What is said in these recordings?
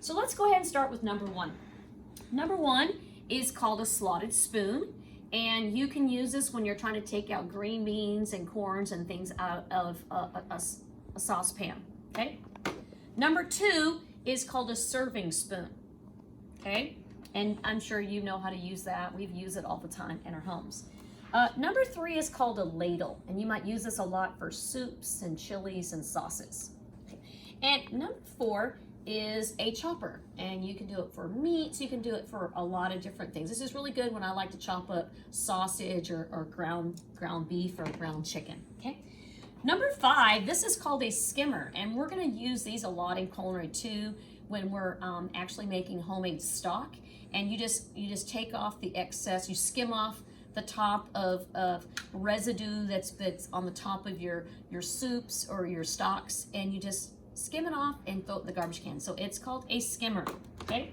So let's go ahead and start with number one. Number one is called a slotted spoon. And you can use this when you're trying to take out green beans and corns and things out of a saucepan, okay? Number two is called a serving spoon, okay? And I'm sure you know how to use that. We've used it all the time in our homes. Number three is called a ladle, and you might use this a lot for soups and chilies and sauces. Okay. And number four is a chopper, and you can do it for meats, you can do it for a lot of different things. This is really good when I like to chop up sausage or ground beef or ground chicken, okay? Number five, this is called a skimmer, and we're gonna use these a lot in culinary too when we're actually making homemade stock, and you just take off the excess, you skim off the top of residue that's on the top of your soups or your stocks, and you just skim it off and throw it in the garbage can. So it's called a skimmer, okay?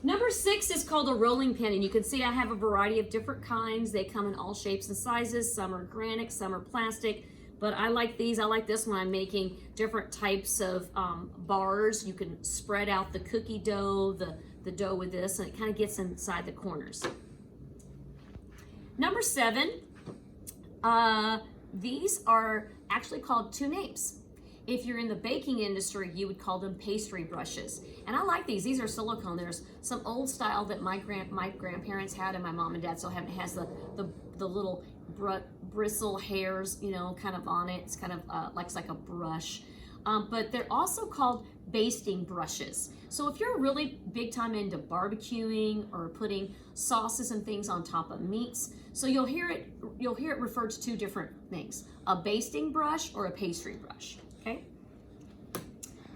Number six is called a rolling pin, and you can see I have a variety of different kinds. They come in all shapes and sizes. Some are granite, some are plastic, but I like these. I like this when I'm making different types of bars. You can spread out the cookie dough, the dough with this, and it kind of gets inside the corners. Number seven, these are actually called two names. If you're in the baking industry, you would call them pastry brushes. And I like these. These are silicone. There's some old style that my grandparents had, and my mom and dad still have. It has the little bristle hairs, you know, kind of on it. It's kind of like a brush. But they're also called basting brushes. So if you're really big time into barbecuing or putting sauces and things on top of meats, so you'll hear it referred to two different things: a basting brush or a pastry brush. Okay.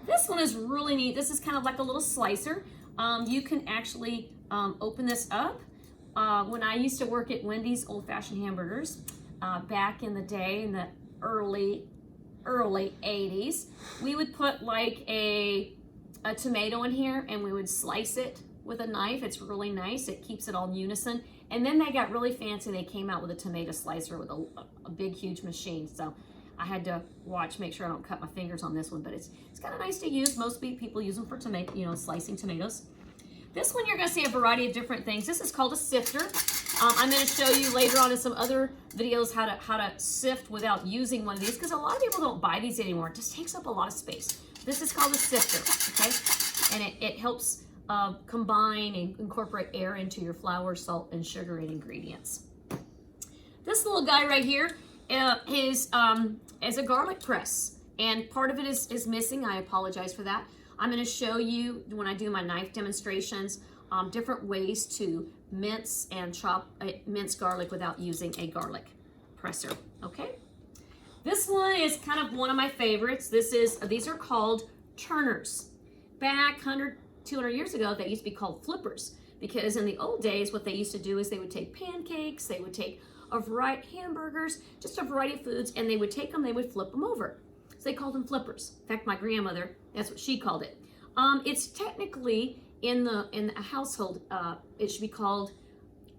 This one is really neat. This is kind of like a little slicer. You can actually open this up. When I used to work at Wendy's Old Fashioned Hamburgers back in the day, in the early 80s, we would put like a tomato in here, and we would slice it with a knife. It's really nice. It keeps it all in unison. And then they got really fancy. They came out with a tomato slicer with a big, huge machine. So I had to make sure I don't cut my fingers on this one, but it's kind of nice to use. Most people use them for slicing tomatoes. This one you're going to see a variety of different things. This is called a sifter. I'm going to show you later on in some other videos how to sift without using one of these, because a lot of people don't buy these anymore. It just takes up a lot of space. This is called a sifter, okay? And it helps combine and incorporate air into your flour, salt, and sugar and ingredients. This little guy right here is a garlic press, and part of it is missing. I apologize for that. I'm going to show you, when I do my knife demonstrations, different ways to mince and chop minced garlic without using a garlic presser. Okay, this one is kind of one of my favorites. These are called turners. Back 100, 200 years ago, they used to be called flippers, because in the old days, what they used to do is they would take pancakes, they would take a variety hamburgers, just a variety of foods, and they would take them, they would flip them over. So they called them flippers. In fact, my grandmother, that's what she called it. It's technically in the household, it should be called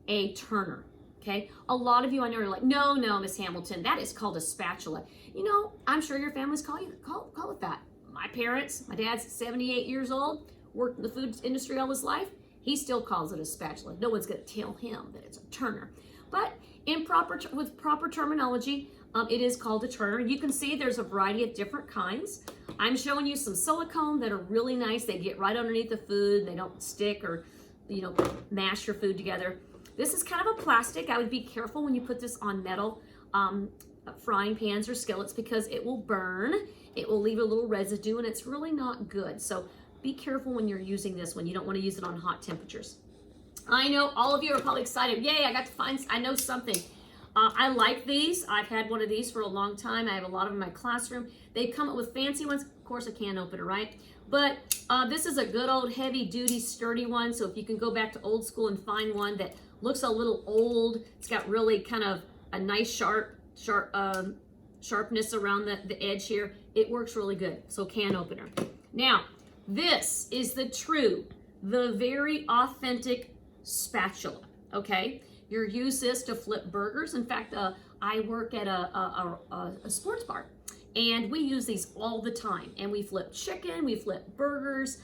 a turner. Okay, a lot of you I know are like, no, Miss Hamilton, that is called a spatula. You know, I'm sure your families call it that. My parents, my dad's 78 years old, worked in the food industry all his life. He still calls it a spatula. No one's going to tell him that it's a turner. But with proper terminology, it is called a turner. You can see there's a variety of different kinds. I'm showing you some silicone that are really nice. They get right underneath the food. They don't stick or, mash your food together. This is kind of a plastic. I would be careful when you put this on metal frying pans or skillets, because it will burn. It will leave a little residue, and it's really not good. So be careful when you're using this one. You don't want to use it on hot temperatures. I know all of you are probably excited. Yay, I know something. I like these. I've had one of these for a long time. I have a lot of them in my classroom. They come up with fancy ones. Of course, a can opener, right? But this is a good old heavy duty sturdy one. So if you can go back to old school and find one that looks a little old, it's got really kind of a nice sharpness around the edge here. It works really good. So can opener. Now, this is the very authentic spatula, okay? You use this to flip burgers. In fact, I work at a sports bar, and we use these all the time. And we flip chicken, we flip burgers,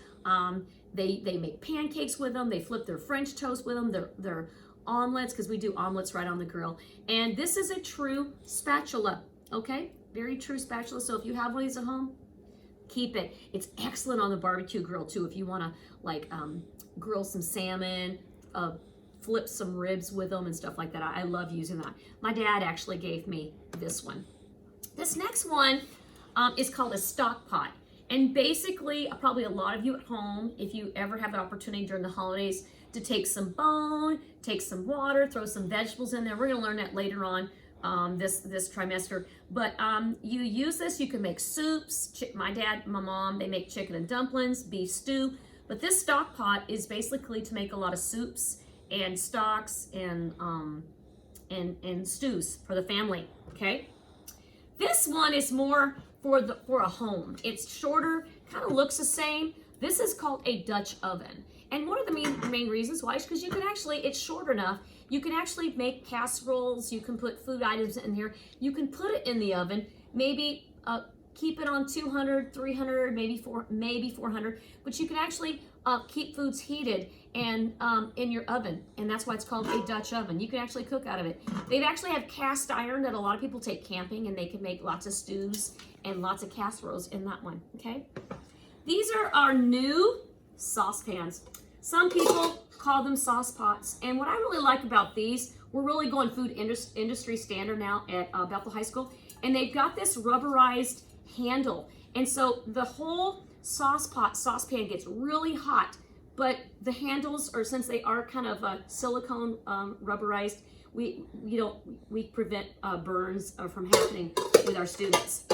They make pancakes with them. They flip their French toast with them. Their omelets, because we do omelets right on the grill. And this is a true spatula, okay? Very true spatula. So if you have one of these at home, keep it. It's excellent on the barbecue grill too. If you want to like grill some salmon, flip some ribs with them and stuff like that. I love using that. My dad actually gave me this one. This next one is called a stock pot. And basically, probably a lot of you at home, if you ever have an opportunity during the holidays to take some bone, take some water, throw some vegetables in there. We're going to learn that later on this trimester. But you use this, you can make soups. My dad, my mom, they make chicken and dumplings, beef stew. But this stock pot is basically to make a lot of soups and stocks and stews for the family, okay? This one is more for a home. It's shorter, kind of looks the same. This is called a Dutch oven. And one of the main reasons why is because you can actually, it's short enough, you can actually make casseroles, you can put food items in here, you can put it in the oven, maybe keep it on 200, 300, maybe 400, but you can actually keep foods heated and in your oven, and that's why it's called a Dutch oven. You can actually cook out of it. They actually have cast iron that a lot of people take camping, and they can make lots of stews and lots of casseroles in that one, okay? These are our new saucepans. Some people call them sauce pots, and what I really like about these, we're really going food industry standard now at Bethel High School, and they've got this rubberized handle, and so the whole saucepan gets really hot, but the handles, or since they are kind of silicone rubberized, we prevent burns from happening with our students.